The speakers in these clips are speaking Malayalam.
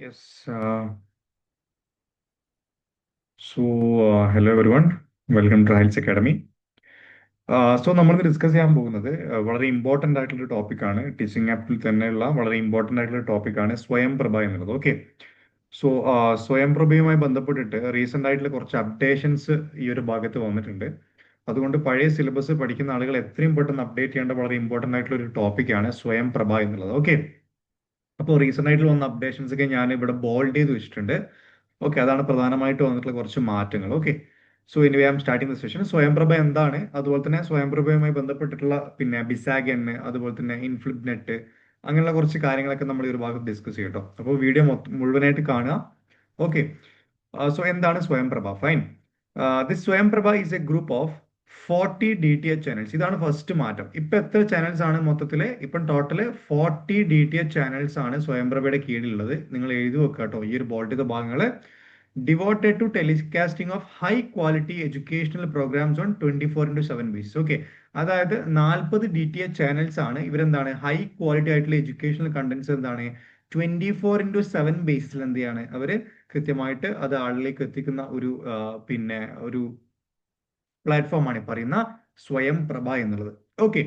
Yes. Hello everyone. Welcome to Hiles Academy. നമ്മളിന്ന് ഡിസ്കസ് ചെയ്യാൻ പോകുന്നത് വളരെ ഇമ്പോർട്ടൻ്റ് ആയിട്ടുള്ള ഒരു ടോപ്പിക്കാണ്. ടീച്ചിങ് ആപ്പിൽ തന്നെയുള്ള വളരെ ഇമ്പോർട്ടൻ്റ് ആയിട്ടുള്ള ടോപ്പിക്കാണ് സ്വയം പ്രഭ എന്നുള്ളത്. ഓക്കെ. സോ സ്വയം പ്രഭയുമായി ബന്ധപ്പെട്ടിട്ട് റീസെൻ്റ് ആയിട്ടുള്ള കുറച്ച് അപ്ഡേഷൻസ് ഈ ഒരു ഭാഗത്ത് വന്നിട്ടുണ്ട്. അതുകൊണ്ട് പഴയ സിലബസ് പഠിക്കുന്ന ആളുകൾ എത്രയും പെട്ടെന്ന് അപ്ഡേറ്റ് ചെയ്യേണ്ട വളരെ ഇമ്പോർട്ടൻ്റ് ആയിട്ടുള്ള ഒരു ടോപ്പിക്കാണ് സ്വയം പ്രഭ എന്നുള്ളത്. ഓക്കെ. അപ്പോൾ റീസെന്റ് ആയിട്ടുള്ള വന്ന അപ്ഡേഷൻസ് ഒക്കെ ഞാൻ ഇവിടെ ബോൾഡ് ചെയ്ത് വെച്ചിട്ടുണ്ട്. ഓക്കെ, അതാണ് പ്രധാനമായിട്ട് വന്നിട്ടുള്ള കുറച്ച് മാറ്റങ്ങൾ. ഓക്കെ, സോ ഇനി I am starting the session. Swayam Prabha എന്താണ്, അതുപോലെ തന്നെ സ്വയംപ്രഭയുമായി ബന്ധപ്പെട്ടിട്ടുള്ള പിന്നെ ബിസാഗൻ, അതുപോലെ തന്നെ ഇൻഫ്ലിപ്നെറ്റ്, അങ്ങനെയുള്ള കുറച്ച് കാര്യങ്ങളൊക്കെ നമ്മൾ ഈ ഒരു ഭാഗത്ത് ഡിസ്കസ് ചെയ്യട്ടോ. അപ്പോൾ വീഡിയോ മുഴുവനായിട്ട് കാണുക. ഓക്കെ, സോ എന്താണ് Swayamprabha? Fine. This Swayamprabha is A group of 40 DTH channels. ഇതാണ് ഫസ്റ്റ് മാറ്റം. ഇപ്പൊ എത്ര ചാനൽസ് ആണ് മൊത്തത്തില്? ഇപ്പം ടോട്ടല് 40 DTH ചാനൽസ് ആണ് സ്വയംപ്രഭയുടെ കീഴിലുള്ളത്. നിങ്ങൾ എഴുതി വെക്കുക കേട്ടോ ഈ ഒരു ബോൾഡ് ചെയ്ത ഭാഗങ്ങള്. Devoted to telecasting of high quality educational programmes on 24/7 basis. Okay, അതായത് 40 DTH ചാനൽസ് ആണ്. ഇവരെന്താണ് ഹൈ ക്വാളിറ്റി ആയിട്ടുള്ള എഡ്യൂക്കേഷണൽ കണ്ടന്റ്സ് എന്താണ് 24/7 ബേസിൽ എന്ത് ചെയ്യാണ് അവര് കൃത്യമായിട്ട് അത് ആളിലേക്ക് എത്തിക്കുന്ന ഒരു പിന്നെ ഒരു പ്ലാറ്റ്ഫോമാണ് ഈ പറയുന്ന സ്വയം പ്രഭ എന്നുള്ളത്. ഓക്കെ,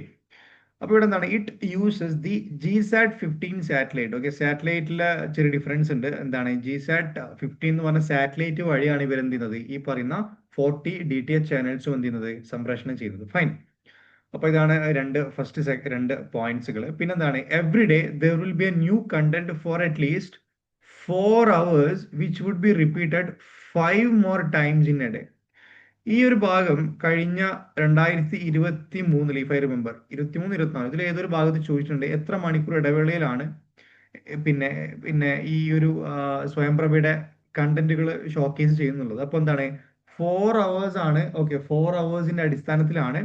അപ്പൊ ഇവിടെ എന്താണ് it uses the GSAT-15 satellite. Okay, സാറ്റലൈറ്റിലെ ചെറിയ ഡിഫറൻസ് ഉണ്ട്. എന്താണ് GSAT-15 എന്ന് പറഞ്ഞ സാറ്റലൈറ്റ് വഴിയാണ് ഇവർ എന്ത് ചെയ്യുന്നത് ഈ പറയുന്ന 40 DTH ചാനൽസും എന്ത് ചെയ്യുന്നത് സംപ്രേഷണം ചെയ്യുന്നത്. ഫൈൻ. അപ്പൊ ഇതാണ് രണ്ട് പോയിന്റ്സുകൾ. പിന്നെന്താണ് every day there will be a new content for at least 4 hours which would be repeated 5 more times in a day. ഈ ഒരു ഭാഗം കഴിഞ്ഞ 2023 ഇഫ് ഐ റിമെമ്പർ 23-24 ഇതിൽ ഏതൊരു ഭാഗത്ത് ചോദിച്ചിട്ടുണ്ട് എത്ര മണിക്കൂർ ഇടവേളയിലാണ് പിന്നെ പിന്നെ ഈ ഒരു സ്വയംപ്രഭയുടെ കണ്ടന്റുകൾ ഷോക്കേസ് ചെയ്യുന്നുള്ളത്. അപ്പൊ എന്താണ് 4 hours ആണ്. ഓക്കെ, 4 hours അടിസ്ഥാനത്തിലാണ്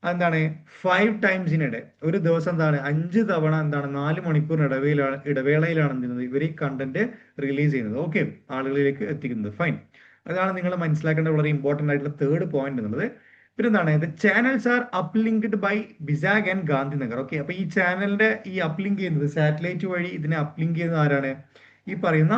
എന്താണ് 5 times in a day. ഒരു ദിവസം എന്താണ് 5 തവണ എന്താണ് 4 മണിക്കൂർ ഇടവേളയിലാണ് എന്ത് ഇവർ ഈ കണ്ടന്റ് റിലീസ് ചെയ്യുന്നത്. ഓക്കെ, ആളുകളിലേക്ക് എത്തിക്കുന്നത്. ഫൈൻ. അതാണ് നിങ്ങൾ മനസ്സിലാക്കേണ്ട വളരെ ഇമ്പോർട്ടന്റ് ആയിട്ടുള്ള തേർഡ് പോയിന്റ് എന്നുള്ളത്. പിന്നെ എന്താണ് the channels are uplinked by BISAG and Gandhinagar. Okay, അപ്പൊ ഈ ചാനലിന്റെ ഈ അപ്ലിങ്ക് ചെയ്യുന്നത് സാറ്റലൈറ്റ് വഴി ഇതിനെ അപ്ലിങ്ക് ചെയ്യുന്നത് ആരാണ്? ഈ പറയുന്ന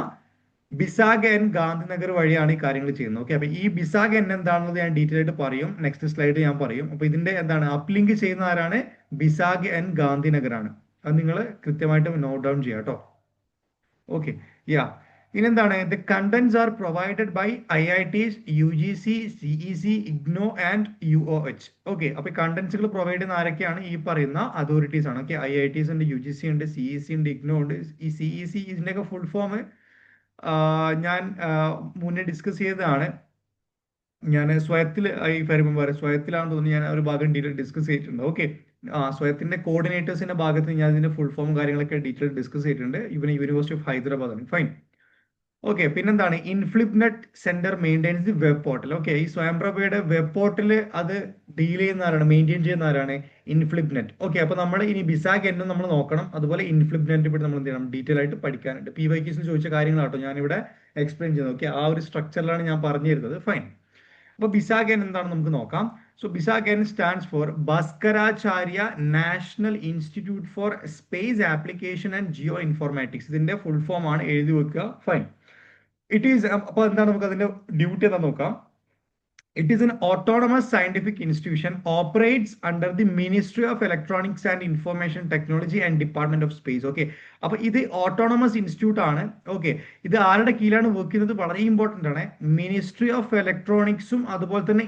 ബിസാഗ് ആൻഡ് ഗാന്ധിനഗർ വഴിയാണ് ഈ കാര്യങ്ങൾ ചെയ്യുന്നത്. ഓക്കെ, അപ്പൊ ഈ ബിസാഗ് എൻ എന്താണെന്നത് ഞാൻ ഡീറ്റെയിൽ ആയിട്ട് പറയും, നെക്സ്റ്റ് സ്ലൈഡ് ഞാൻ പറയും. അപ്പൊ ഇതിന്റെ എന്താണ് അപ്ലിങ്ക് ചെയ്യുന്ന ആരാണ്? ബിസാഗ് ആൻഡ് ഗാന്ധിനഗർ ആണ്. അത് നിങ്ങൾ കൃത്യമായിട്ട് നോട്ട് ഡൗൺ ചെയ്യാം കേട്ടോ. Okay, ya. ഇനി എന്താണ് the contents are provided by IITs, UGC, CEC, IGNO and UOH. Okay, അപ്പൊ കണ്ടന്റ്സുകൾ പ്രൊവൈഡ് ചെയ്യുന്ന ആരൊക്കെയാണ്? ഈ പറയുന്ന അതോറിറ്റീസ് ആണ്. ഓക്കെ, IITs ഉണ്ട്, UGC ഉണ്ട്, CEC ഉണ്ട്, IGNO ഉണ്ട്. ഈ CEC ഇതിന്റെയൊക്കെ ഫുൾ ഫോം ഞാൻ മുന്നേ ഡിസ്കസ് ചെയ്തതാണ്. ഞാൻ സ്വയത്തിൽ ഈ പറയുമ്പോൾ സ്വയത്തിലാണെന്ന് തോന്നുന്നു ഞാൻ ഒരു ഭാഗം ഡീറ്റെയിൽ ഡിസ്കസ് ചെയ്തിട്ടുണ്ട്. ഓക്കെ, സ്വയത്തിന്റെ കോർഡിനേറ്റേഴ്സിന്റെ ഭാഗത്ത് ഞാൻ ഇതിന്റെ ഫുൾ ഫോം കാര്യങ്ങളൊക്കെ ഡീറ്റെയിൽ ഡിസ്കസ് ചെയ്തിട്ടുണ്ട്. ഇവൻ യൂണിവേഴ്സിറ്റി ഓഫ് ഹൈദരാബാദ് ആണ്. ഫൈൻ. ഓക്കെ, പിന്നെന്താണ് INFLIBNET centre maintains the web portal. Okay, ഈ സ്വയംപ്രഭയുടെ വെബ് പോർട്ടൽ അത് ഡീൽ ചെയ്യുന്ന ആരാണ്, മെയിൻറ്റെയിൻ ചെയ്യുന്ന ആരാണ്? ഇൻഫ്ലിപ്നെറ്റ്. ഓക്കെ, അപ്പൊ നമ്മൾ ഇനി ബിസാഗ് എന്നും നമ്മൾ നോക്കണം, അതുപോലെ ഇൻഫ്ലിപ്നെറ്റ് ഇവിടെ നമ്മൾ എന്ത് ചെയ്യണം ഡീറ്റെയിൽ ആയിട്ട് പഠിക്കാനുണ്ട്. PYQസിൽ ചോദിച്ച കാര്യങ്ങളാട്ടോ ഞാനിവിടെ എക്സ്പ്ലെയിൻ ചെയ്യുന്നത്. ഓക്കെ, ആ ഒരു സ്ട്രക്ചറിലാണ് ഞാൻ പറഞ്ഞു തരുന്നത്. ഫൈൻ. അപ്പൊ ബിസാഗൻ എന്താണ് നമുക്ക് നോക്കാം. So BISAG N stands for Bhaskaracharya national institute for space application and geo informatics. ഇതിന്റെ ഫുൾ ഫോം ആണ്, എഴുതി വെക്കുക. ഫൈൻ. ഇറ്റ് ഈസ് അപ്പൊ എന്താണ് നമുക്ക് അതിന്റെ ഡ്യൂട്ടി എന്താ നോക്കാം. It is an autonomous scientific institution, operates under the Ministry of Electronics and Information Technology and Department of Space. Okay, അപ്പൊ ഇത് ഓട്ടോണമസ് ഇൻസ്റ്റിറ്റ്യൂട്ട് ആണ്. ഓക്കെ, ഇത് ആരുടെ കീഴിലാണ് വർക്ക് ചെയ്യുന്നത്? വളരെ ഇമ്പോർട്ടന്റ് ആണ്. മിനിസ്ട്രി ഓഫ് ഇലക്ട്രോണിക്സും അതുപോലെ തന്നെ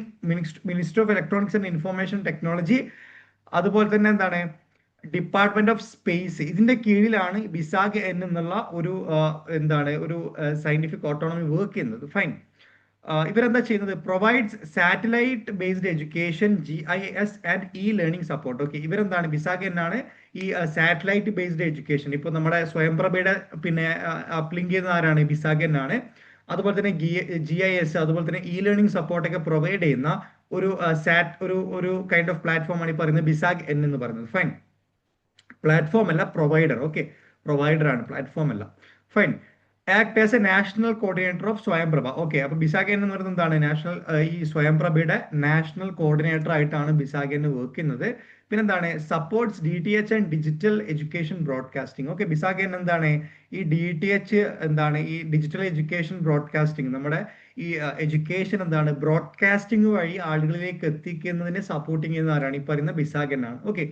ministry of electronics and information technology, അതുപോലെ തന്നെ എന്താണ് ഡിപ്പാർട്ട്മെന്റ് ഓഫ് സ്പേസ്, ഇതിന്റെ കീഴിലാണ് ബിസാഗ് എന്നുള്ള ഒരു എന്താണ് ഒരു സയന്റിഫിക് ഓട്ടോണമി വർക്ക് ചെയ്യുന്നത്. ഫൈൻ. ഇവരെന്താ ചെയ്യുന്നത്? Provides satellite based education, GIS and learning support. Okay, ഇവരെന്താണ് ബിസാഗ് എന്നാണ് ഈ സാറ്റലൈറ്റ് ബേസ്ഡ് എഡ്യൂക്കേഷൻ. ഇപ്പൊ നമ്മുടെ സ്വയംപ്രഭയുടെ പിന്നെ അപ്ലിങ്ക് ചെയ്യുന്ന ആരാണ്? ബിസാഗ് എന്നാണ്. അതുപോലെ തന്നെ GIS അതുപോലെ തന്നെ ലേണിംഗ് സപ്പോർട്ട് ഒക്കെ പ്രൊവൈഡ് ചെയ്യുന്ന ഒരു ഒരു കൈൻഡ് ഓഫ് പ്ലാറ്റ്ഫോം ആണ് ഈ പറയുന്നത് ബിസാഗ് എൻ എന്ന് പറയുന്നത്. ഫൈൻ. പ്ലാറ്റ്ഫോം അല്ല, പ്രൊവൈഡർ. ഓക്കെ, പ്രൊവൈഡർ ആണ്, പ്ലാറ്റ്ഫോം അല്ല. Fine. Act as A national coordinator of Swayamprabha. Okay, അപ്പൊ ബിസാഗൻ എന്ന് പറയുന്നത് എന്താണ്? നാഷണൽ ഈ സ്വയംപ്രഭയുടെ നാഷണൽ കോർഡിനേറ്റർ ആയിട്ടാണ് ബിസാഗൻ വർക്ക് ചെയ്യുന്നത്. പിന്നെന്താണ്? Supports DTH and digital education broadcasting. Okay, BISAG N എന്താണ്? ഈ DTH എന്താണ്? ഈ ഡിജിറ്റൽ എഡ്യൂക്കേഷൻ ബ്രോഡ്കാസ്റ്റിംഗ്, നമ്മുടെ ഈ എഡ്യൂക്കേഷൻ എന്താണ്? ബ്രോഡ്കാസ്റ്റിംഗ് വഴി ആളുകളിലേക്ക് എത്തിക്കുന്നതിനെ സപ്പോർട്ടിങ് ചെയ്യുന്ന ആരാണ്? ഈ പറയുന്ന ബിസാഗൻ ആണ്. ഓക്കെ,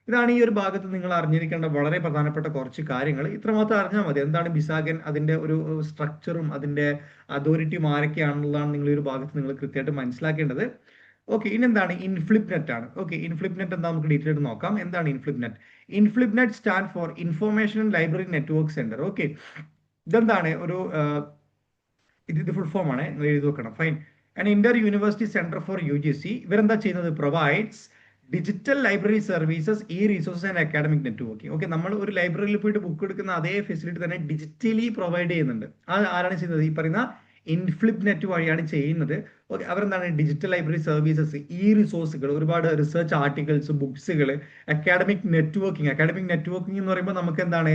ഇതാണ് ഈ ഒരു ഭാഗത്ത് നിങ്ങൾ അറിഞ്ഞിരിക്കേണ്ട വളരെ പ്രധാനപ്പെട്ട കുറച്ച് കാര്യങ്ങൾ. ഇത്രമാത്രം അറിഞ്ഞാൽ മതി. എന്താണ് ബിസാഗൻ, അതിന്റെ ഒരു സ്ട്രക്ചറും അതിന്റെ അതോറിറ്റിയും ആരൊക്കെയാണെന്നുള്ളതാണ് നിങ്ങൾ ഈ ഒരു ഭാഗത്ത് നിങ്ങൾ കൃത്യമായിട്ട് മനസ്സിലാക്കേണ്ടത്. ഓക്കെ, ഇനി എന്താണ്? ഇൻഫ്ലിപ്നെറ്റ് ആണ്. ഓക്കെ, ഇൻഫ്ലിപ്നെറ്റ് എന്താ നമുക്ക് ഡീറ്റെയിൽ ആയിട്ട് നോക്കാം. എന്താണ് INFLIBNET? INFLIBNET stand for information library network centre. Okay, ഇതെന്താണ്? ഒരു ഇത് ഫുൾ ഫോം ആണ്, നിങ്ങൾ എഴുതി വെക്കണം. Fine. And inter university centre for UGC. ഇവരെന്താ ചെയ്യുന്നത്? Provides digital library services, e resources and academic networking. Okay, നമ്മൾ ഒരു ലൈബ്രറിയിൽ പോയിട്ട് ബുക്ക് എടുക്കുന്ന അതേ ഫെസിലിറ്റി തന്നെ ഡിജിറ്റലി പ്രൊവൈഡ് ചെയ്യുന്നുണ്ട്. അത് ആരാണ് ചെയ്യുന്നത്? ഈ പറയുന്ന ഇൻഫ്ലിപ്നെറ്റ് വഴിയാണ് ചെയ്യുന്നത്. ഓക്കെ, അവരെന്താണ്? ഡിജിറ്റൽ ലൈബ്രറി സർവീസസ്, ഇ റിസോഴ്സുകൾ, ഒരുപാട് റിസർച്ച് ആർട്ടിക്കിൾസ്, ബുക്സുകൾ, അക്കാഡമിക് നെറ്റ്വർക്കിംഗ്. അക്കാഡമിക് നെറ്റ്വർക്കിംഗ് എന്ന് പറയുമ്പോൾ നമുക്ക് എന്താണ്?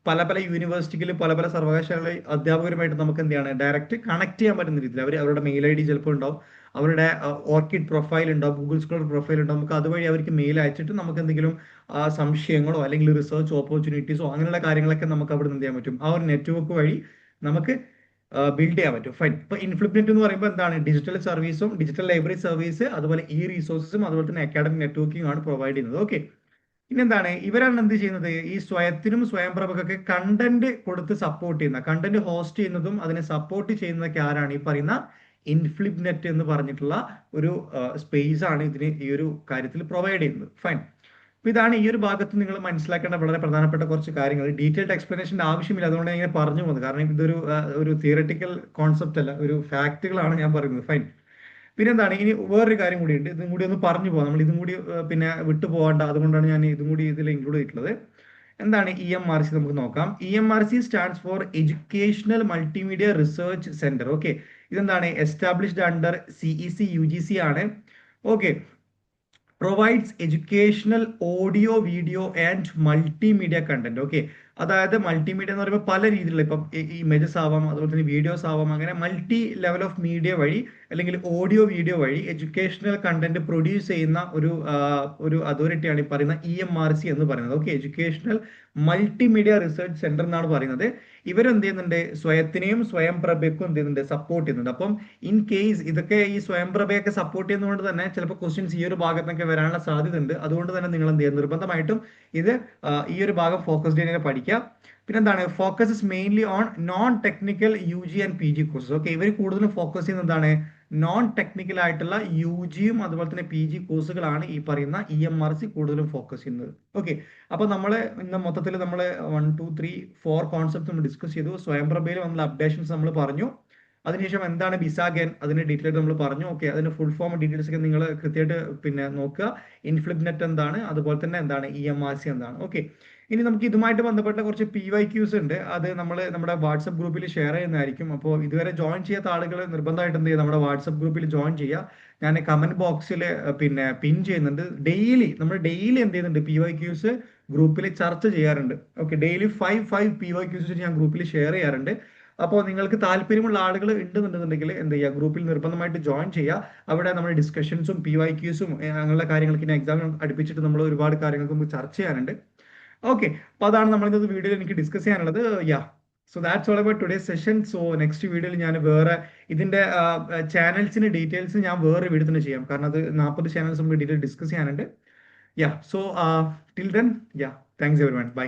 പല പല യൂണിവേഴ്സിറ്റികളിൽ പല പല സർവകലാശാലകളിൽ അധ്യാപകരുമായിട്ട് നമുക്ക് എന്താണ്? ഡയറക്റ്റ് കണക്ട് ചെയ്യാൻ പറ്റുന്ന രീതിയിൽ അവരുടെ മെയിൽ ID ചിലപ്പോൾ ഉണ്ടാവും, അവരുടെ ഓർക്കിഡ് പ്രൊഫൈൽ ഉണ്ടാവും, ഗൂഗിൾ സ്കോളർ പ്രൊഫൈൽ ഉണ്ടാവും. നമുക്ക് അതുവഴി അവർക്ക് മെയിൽ അയച്ചിട്ട് നമുക്ക് എന്തെങ്കിലും സംശയങ്ങളോ അല്ലെങ്കിൽ റിസർച്ച് ഓപ്പർച്യൂണിറ്റീസോ അങ്ങനെയുള്ള കാര്യങ്ങളൊക്കെ നമുക്ക് അവിടെ നിന്ന് എന്ത് ചെയ്യാൻ പറ്റും? ആ ഒരു നെറ്റ്വർക്ക് വഴി നമുക്ക് ബിൽഡ് ചെയ്യാൻ പറ്റും. ഫൈൻ. ഇപ്പൊ ഇൻഫ്ലിപ്നെറ്റ് എന്ന് പറയുമ്പോൾ എന്താണ്? ഡിജിറ്റൽ സർവീസും, ഡിജിറ്റൽ ലൈബ്രറി സർവീസ്, അതുപോലെ ഇ റിസോഴ്സസും, അതുപോലെ തന്നെ അക്കാഡമിക് നെറ്റ്വർക്കിംഗ് ആണ് പ്രൊവൈഡ് ചെയ്യുന്നത്. ഓക്കെ, പിന്നെ എന്താണ്? ഇവരാണ് എന്ത് ചെയ്യുന്നത്? ഈ സ്വയത്തിനും സ്വയംപ്രഭക്കൊക്കെ കണ്ടന്റ് കൊടുത്ത് സപ്പോർട്ട് ചെയ്യുന്ന, കണ്ടന്റ് ഹോസ്റ്റ് ചെയ്യുന്നതും അതിനെ സപ്പോർട്ട് ചെയ്യുന്നതൊക്കെ ആരാണ്? ഈ പറയുന്ന ഇൻഫ്ലിപ്നെറ്റ് എന്ന് പറഞ്ഞിട്ടുള്ള ഒരു സ്പേസ് ആണ് ഇതിന് ഈ ഒരു കാര്യത്തിൽ പ്രൊവൈഡ് ചെയ്യുന്നത്. ഫൈൻ. അപ്പൊ ഇതാണ് ഈ ഒരു ഭാഗത്ത് നിങ്ങൾ മനസ്സിലാക്കേണ്ട വളരെ പ്രധാനപ്പെട്ട കുറച്ച് കാര്യങ്ങൾ. ഡീറ്റെയിൽഡ് എക്സ്പ്ലനേഷന്റെ ആവശ്യമില്ല, അതുകൊണ്ട് ഞാൻ ഇങ്ങനെ പറഞ്ഞു പോകുന്നത്. കാരണം ഇതൊരു ഒരു തിയറട്ടിക്കൽ കോൺസെപ്റ്റ് അല്ല, ഒരു ഫാക്ടുകളാണ് ഞാൻ പറയുന്നത്. ഫൈൻ. പിന്നെന്താണ്? ഇനി വേറൊരു കാര്യം കൂടി ഉണ്ട്, ഇതും കൂടി ഒന്ന് പറഞ്ഞു പോകാം. നമ്മൾ ഇതും കൂടി പിന്നെ വിട്ടു പോകണ്ട, അതുകൊണ്ടാണ് ഞാൻ ഇതും കൂടി ഇതിൽ ഇൻക്ലൂഡ് ചെയ്തിട്ടുള്ളത്. എന്താണ് EMRC? നമുക്ക് നോക്കാം. EMRC stands for educational multimedia research centre. Okay, ഇതെന്താണ്? എസ്റ്റാബ്ലിഷ്ഡ് അണ്ടർ CEC UGC ആണ്. Okay, provides educational audio, video and multimedia content. Okay, അതായത് മൾട്ടിമീഡിയ എന്ന് പറയുമ്പോൾ പല രീതിയിലുള്ള, ഇപ്പം ഇമേജസ് ആവാം, അതുപോലെ തന്നെ വീഡിയോസ് ആവാം, അങ്ങനെ മൾട്ടി ലെവൽ ഓഫ് മീഡിയ വഴി അല്ലെങ്കിൽ ഓഡിയോ വീഡിയോ വഴി എഡ്യൂക്കേഷണൽ കണ്ടന്റ് പ്രൊഡ്യൂസ് ചെയ്യുന്ന ഒരു അതോറിറ്റിയാണ് ഈ പറയുന്ന EMRC എന്ന് പറയുന്നത്. Okay, educational multimedia research centre എന്നാണ് പറയുന്നത്. ഇവരെന്ത് ചെയ്യുന്നുണ്ട്? സ്വയത്തിനെയും സ്വയംപ്രഭയ്ക്കും എന്ത് ചെയ്യുന്നുണ്ട്? സപ്പോർട്ട് ചെയ്യുന്നുണ്ട്. അപ്പം ഇൻ കേസ് ഇതൊക്കെ ഈ സ്വയംപ്രഭയൊക്കെ സപ്പോർട്ട് ചെയ്യുന്നതുകൊണ്ട് തന്നെ ചിലപ്പോൾ ക്വസ്റ്റ്യൻസ് ഈ ഒരു ഭാഗത്തൊക്കെ വരാനുള്ള സാധ്യത ഉണ്ട്. അതുകൊണ്ട് തന്നെ നിങ്ങൾ എന്ത് ചെയ്യുക? നിർബന്ധമായിട്ടും ഇത് ഈ ഒരു ഭാഗം ഫോക്കസ്ഡ് ചെയ്യാൻ പഠിക്കുക. പിന്നെന്താണ്? Focus is mainly on non technical UG and PG courses. Okay, ഇവർ കൂടുതലും ഫോക്കസ് ചെയ്യുന്നത് എന്താണ്? നോൺ ടെക്നിക്കൽ ആയിട്ടുള്ള UGയും അതുപോലെ തന്നെ PG കോഴ്സുകളാണ് ഈ പറയുന്ന EMRC കൂടുതലും ഫോക്കസ് ചെയ്യുന്നത്. ഓക്കെ, അപ്പൊ നമ്മൾ ഇന്ന് മൊത്തത്തിൽ നമ്മൾ 1 2 3 4 കോൺസെപ്റ്റ് നമ്മൾ ഡിസ്കസ് ചെയ്തു. സ്വയംപ്രഭയിൽ വന്ന അപ്ഡേഷൻസ് നമ്മൾ പറഞ്ഞു. അതിനുശേഷം എന്താണ് ബിസാഗൻ, അതിന്റെ ഡീറ്റെയിൽ നമ്മൾ പറഞ്ഞു. ഓക്കെ, അതിന്റെ ഫുൾ ഫോം ഡീറ്റെയിൽസ് ഒക്കെ നിങ്ങൾ കൃത്യമായിട്ട് പിന്നെ നോക്കുക. ഇൻഫ്ലിപ്നെറ്റ് എന്താണ്, അതുപോലെ തന്നെ എന്താണ് EMRC എന്താണ്. ഓക്കെ, ഇനി നമുക്ക് ഇതുമായിട്ട് ബന്ധപ്പെട്ട കുറച്ച് PYQs ഉണ്ട്. അത് നമ്മൾ നമ്മുടെ വാട്സപ്പ് ഗ്രൂപ്പിൽ ഷെയർ ചെയ്യുന്നതായിരിക്കും. അപ്പോൾ ഇതുവരെ ജോയിൻ ചെയ്യാത്ത ആളുകൾ നിർബന്ധമായിട്ട് എന്ത് ചെയ്യുക? നമ്മുടെ വാട്സപ്പ് ഗ്രൂപ്പിൽ ജോയിൻ ചെയ്യുക. ഞാൻ കമന്റ് ബോക്സിൽ പിന്നെ പിൻ ചെയ്യുന്നുണ്ട്. നമ്മൾ ഡെയിലി എന്ത് ചെയ്യുന്നുണ്ട്? PYQs ഗ്രൂപ്പിൽ ചർച്ച ചെയ്യാറുണ്ട്. ഓക്കെ, ഡെയിലി 5 PYQs ഞാൻ ഗ്രൂപ്പിൽ ഷെയർ ചെയ്യാറുണ്ട്. അപ്പോൾ നിങ്ങൾക്ക് താല്പര്യമുള്ള ആളുകൾ ഉണ്ടെന്നുണ്ടെങ്കിൽ എന്ത് ചെയ്യുക? ഗ്രൂപ്പിൽ നിർബന്ധമായിട്ട് ജോയിൻ ചെയ്യുക. അവിടെ നമ്മൾ ഡിസ്കഷൻസും PYQസും അങ്ങനെയുള്ള കാര്യങ്ങൾക്ക് ഇനി എക്സാം അടുപ്പിച്ചിട്ട് നമ്മൾ ഒരുപാട് കാര്യങ്ങൾക്ക് നമുക്ക് ചർച്ച ചെയ്യാനുണ്ട്. ഓക്കെ, അപ്പോൾ അതാണ് നമ്മൾ ഇന്നത്തെ വീഡിയോയിൽ എനിക്ക് ഡിസ്കസ് ചെയ്യാനുള്ളത്. So that's all about today session. So next വീഡിയോയിൽ ഞാൻ വേറെ ഇതിന്റെ ചാനൽസിന്റെ ഡീറ്റെയിൽസ് ഞാൻ വേറെ വീഡിയോ തന്നെ ചെയ്യാം. കാരണം അത് 40 ചാനൽസ് നമുക്ക് ഡീറ്റെയിൽ ഡിസ്കസ് ചെയ്യാനുണ്ട്. So till then thanks everyone. By.